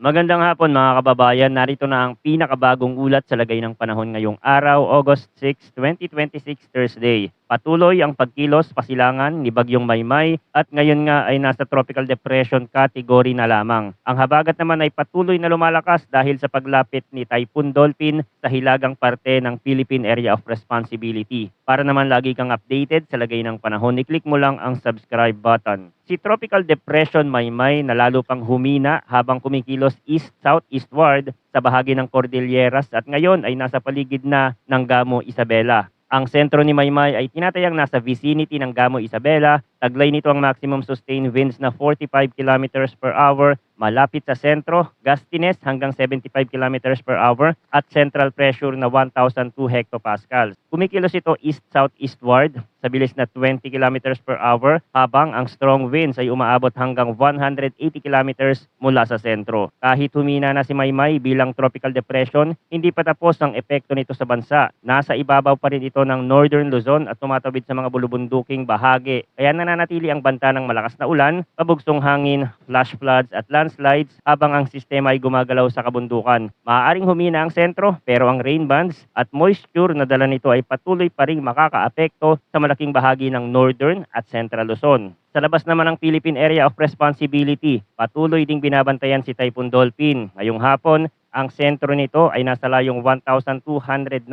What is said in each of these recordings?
Magandang hapon mga kababayan. Narito na ang pinakabagong ulat sa lagay ng panahon ngayong araw, August 6, 2026, Thursday. Patuloy ang pagkilos pasilangan ni Bagyong Maymay at ngayon nga ay nasa tropical depression category na lamang. Ang habagat naman ay patuloy na lumalakas dahil sa paglapit ni Typhoon Dolphin sa hilagang parte ng Philippine Area of Responsibility. Para naman lagi kang updated sa lagay ng panahon, i-click mo lang ang subscribe button. Si Tropical Depression Maymay na lalo pang humina habang kumikilos east-southeastward sa bahagi ng Cordilleras at ngayon ay nasa paligid na ng Gamo Isabela. Ang sentro ni Maymay ay tinatayang nasa vicinity ng Gamo Isabela. Taglay nito ang maximum sustained winds na 45 kilometers per hour malapit sa sentro, gustiness hanggang 75 kilometers per hour at central pressure na 1,002 hectopascals. Kumikilos ito east-southeastward sa bilis na 20 kilometers per hour habang ang strong winds ay umaabot hanggang 180 kilometers mula sa sentro. Kahit humina na si Maymay bilang tropical depression, hindi pa tapos ang epekto nito sa bansa. Nasa ibabaw pa rin ito ng Northern Luzon at tumatawid sa mga bulubunduking bahagi. Kaya nananatili ang banta ng malakas na ulan, pabugsong hangin, flash floods at landslides habang ang sistema ay gumagalaw sa kabundukan. Maaaring humina ang sentro pero ang rain bands at moisture na dala nito ay patuloy pa ring makakaapekto sa malaking bahagi ng Northern at Central Luzon. Sa labas naman ng Philippine Area of Responsibility, patuloy ding binabantayan si Typhoon Dolphin. Ngayong hapon, ang sentro nito ay nasa layong 1,295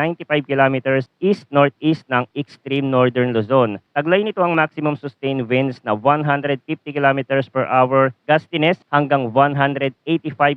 kilometers east-northeast ng extreme northern Luzon. Taglay nito ang maximum sustained winds na 150 kilometers per hour, gustiness hanggang 185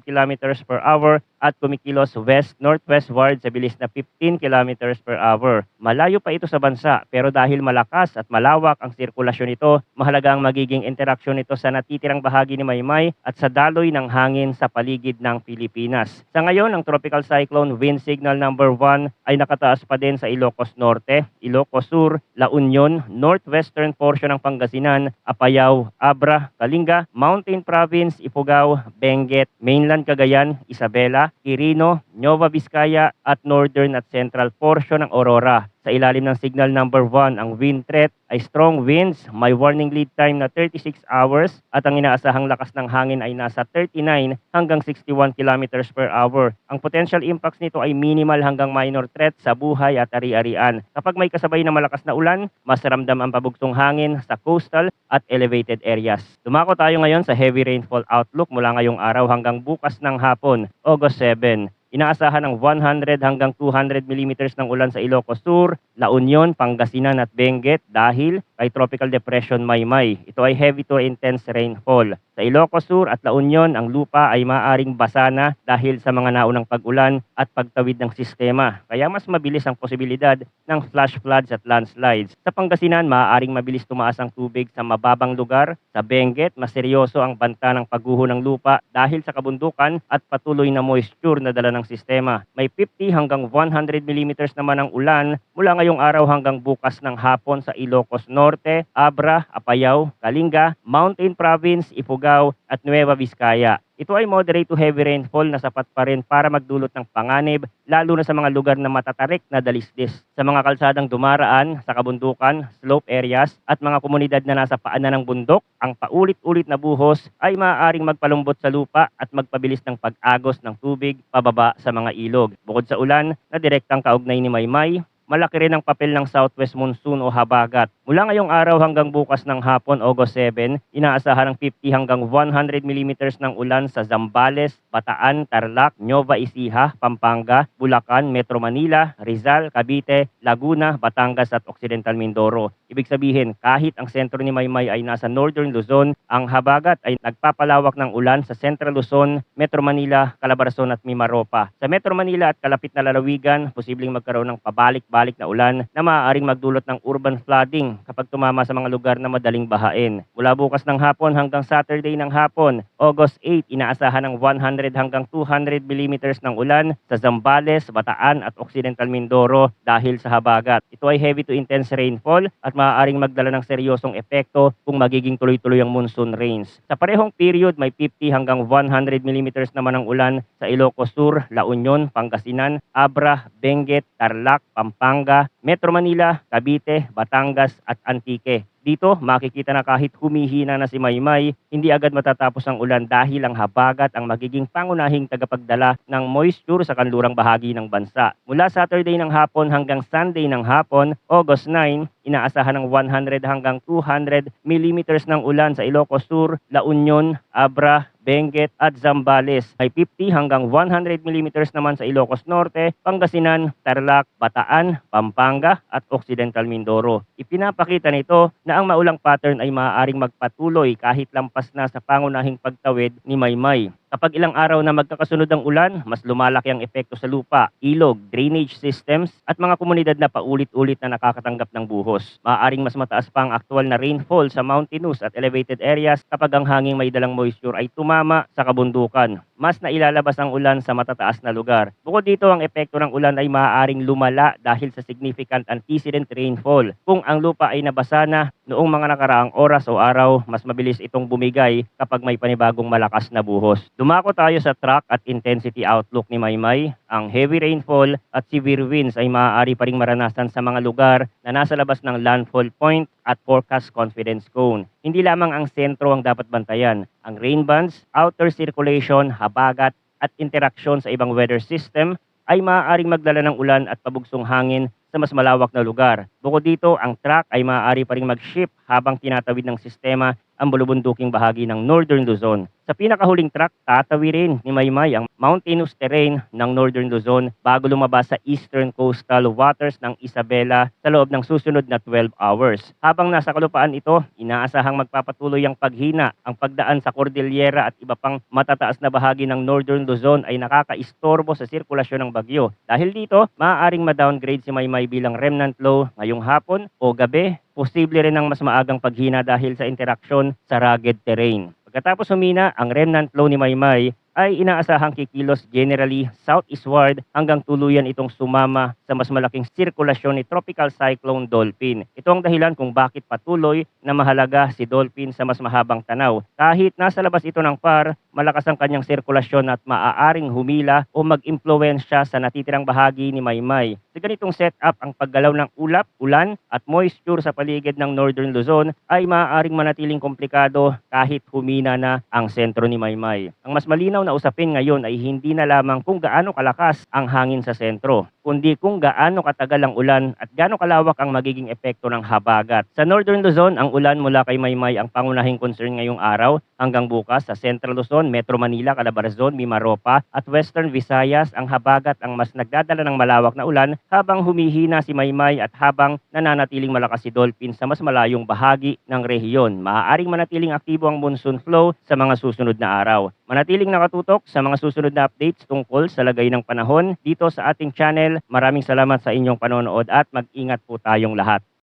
kilometers per hour at kumikilos west-northwestward sa bilis na 15 kilometers per hour. Malayo pa ito sa bansa pero dahil malakas at malawak ang sirkulasyon nito, mahalaga ang magiging interaksyon nito sa natitirang bahagi ni Maymay at sa daloy ng hangin sa paligid ng Pilipinas. Sa ngayon, ang Tropical Cyclone Wind Signal number 1 ay nakataas pa din sa Ilocos Norte, Ilocos Sur, La Union, northwestern portion ng Pangasinan, Apayao, Abra, Kalinga, Mountain Province, Ifugao, Benguet, Mainland Cagayan, Isabela, Quirino, Nueva Vizcaya at northern at central portion ng Aurora. Sa ilalim ng signal number 1, ang wind threat ay strong winds, may warning lead time na 36 hours at ang inaasahang lakas ng hangin ay nasa 39 hanggang 61 kilometers per hour. Ang potential impacts nito ay minimal hanggang minor threat sa buhay at ari-arian. Kapag may kasabay na malakas na ulan, mas ramdam ang pabugsong hangin sa coastal at elevated areas. Dumako tayo ngayon sa heavy rainfall outlook mula ngayong araw hanggang bukas ng hapon, August 7. Inaasahan ng 100 hanggang 200 millimeters ng ulan sa Ilocos Sur, La Union, Pangasinan at Benguet dahil kay Tropical Depression Maymay. Ito ay heavy to intense rainfall. Sa Ilocos Sur at La Union, ang lupa ay maaaring basa na dahil sa mga naunang pag-ulan at pagtawid ng sistema. Kaya mas mabilis ang posibilidad ng flash floods at landslides. Sa Pangasinan, maaaring mabilis tumaas ang tubig sa mababang lugar. Sa Benguet, mas seryoso ang banta ng pagguho ng lupa dahil sa kabundukan at patuloy na moisture na dala ng sistema. May 50 hanggang 100 millimeters naman ang ulan mula ngayong araw hanggang bukas ng hapon sa Ilocos Norte, Abra, Apayao, Kalinga, Mountain Province, Ifugao at Nueva Vizcaya. Ito ay moderate to heavy rainfall na sapat pa rin para magdulot ng panganib lalo na sa mga lugar na matatarik na dalisdis. Sa mga kalsadang dumaraan sa kabundukan, slope areas at mga komunidad na nasa paanan ng bundok, ang paulit-ulit na buhos ay maaaring magpalumbot sa lupa at magpabilis ng pag-agos ng tubig pababa sa mga ilog. Bukod sa ulan na direktang kaugnay ni Maymay, malaki rin ang papel ng southwest monsoon o habagat. Mula ngayong araw hanggang bukas ng hapon, August 7, inaasahan ng 50 hanggang 100 millimeters ng ulan sa Zambales, Bataan, Tarlac, Nueva Ecija, Pampanga, Bulacan, Metro Manila, Rizal, Cavite, Laguna, Batangas at Occidental Mindoro. Ibig sabihin, kahit ang sentro ni Maymay ay nasa Northern Luzon, ang habagat ay nagpapalawak ng ulan sa Central Luzon, Metro Manila, Calabarzon at Mimaropa. Sa Metro Manila at kalapit na lalawigan, posibleng magkaroon ng pabalik-balik na ulan na maaaring magdulot ng urban flooding kapag tumama sa mga lugar na madaling bahain. Mula bukas ng hapon hanggang Saturday ng hapon, August 8, inaasahan ng 100 hanggang 200 millimeters ng ulan sa Zambales, Bataan at Occidental Mindoro dahil sa habagat. Ito ay heavy to intense rainfall at maaaring magdala ng seryosong epekto kung magiging tuloy-tuloy ang monsoon rains. Sa parehong period, may 50 hanggang 100 millimeters naman ng ulan sa Ilocos Sur, La Union, Pangasinan, Abra, Benguet, Tarlac, Pampanga, Metro Manila, Cavite, Batangas at Antique. Dito, makikita na kahit humihina na si Maymay, hindi agad matatapos ang ulan dahil ang habagat ang magiging pangunahing tagapagdala ng moisture sa kanlurang bahagi ng bansa. Mula Saturday ng hapon hanggang Sunday ng hapon, August 9, inaasahan ng 100 hanggang 200 millimeters ng ulan sa Ilocos Sur, La Union, Abra, Benguet at Zambales. May 50 hanggang 100 millimeters naman sa Ilocos Norte, Pangasinan, Tarlac, Bataan, Pampanga at Occidental Mindoro. Ipinapakita nito na ang maulang pattern ay maaaring magpatuloy kahit lampas na sa pangunahing pagtawid ni Maymay. Kapag ilang araw na magkakasunod ang ulan, mas lumalaki ang epekto sa lupa, ilog, drainage systems at mga komunidad na paulit-ulit na nakakatanggap ng buhos. Maaaring mas mataas pa ang aktual na rainfall sa mountainous at elevated areas kapag ang hanging may dalang moisture ay tumama sa kabundukan. Mas nailalabas ang ulan sa matataas na lugar. Bukod dito, ang epekto ng ulan ay maaaring lumala dahil sa significant antecedent rainfall. Kung ang lupa ay nabasa na noong mga nakaraang oras o araw, mas mabilis itong bumigay kapag may panibagong malakas na buhos. Dumako tayo sa track at intensity outlook ni Maymay. Ang heavy rainfall at severe winds ay maaari pa ring maranasan sa mga lugar na nasa labas ng landfall point at forecast confidence cone. Hindi lamang ang sentro ang dapat bantayan. Ang rain bands, outer circulation, habagat at interaksyon sa ibang weather system ay maaaring magdala ng ulan at pabugsong hangin sa mas malawak na lugar. Bukod dito, ang track ay maaari pa ring mag-shift habang tinatawid ng sistema ang bulubunduking bahagi ng Northern Luzon. Sa pinakahuling track, tatawirin ni Maymay ang mountainous terrain ng Northern Luzon bago lumabas sa eastern coastal waters ng Isabela sa loob ng susunod na 12 hours. Habang nasa kalupaan ito, inaasahang magpapatuloy ang paghina. Ang pagdaan sa Cordillera at iba pang matataas na bahagi ng Northern Luzon ay nakakaistorbo sa sirkulasyon ng bagyo. Dahil dito, maaaring ma-downgrade si Maymay bilang remnant low ngayong hapon o gabi. Posible rin ang mas maagang paghina dahil sa interaksyon sa rugged terrain. Pagkatapos humina, ang remnant low ni Maymay ay inaasahang kikilos generally southeastward hanggang tuluyan itong sumama sa mas malaking sirkulasyon ni Tropical Cyclone Dolphin. Ito ang dahilan kung bakit patuloy na mahalaga si Dolphin sa mas mahabang tanaw. Kahit nasa labas ito ng PAR, malakas ang kanyang sirkulasyon at maaaring humila o mag-impluwensya sa natitirang bahagi ni Maymay. Sa ganitong setup, ang paggalaw ng ulap, ulan at moisture sa paligid ng Northern Luzon ay maaaring manatiling komplikado kahit humina na ang sentro ni Maymay. Ang mas malinaw na usapin ngayon ay hindi na lamang kung gaano kalakas ang hangin sa sentro, kundi kung gaano katagal ang ulan at gaano kalawak ang magiging epekto ng habagat. Sa Northern Luzon, ang ulan mula kay Maymay ang pangunahing concern ngayong araw hanggang bukas. Sa Central Luzon, Metro Manila, Calabarzon, Mimaropa at Western Visayas, ang habagat ang mas nagdadala ng malawak na ulan habang humihina si Maymay at habang nananatiling malakas si Dolphin sa mas malayong bahagi ng rehiyon. Maaaring manatiling aktibo ang monsoon flow sa mga susunod na araw. Manatiling nakatutok sa mga susunod na updates tungkol sa lagay ng panahon dito sa ating channel. Maraming salamat sa inyong panonood at mag-ingat po tayong lahat.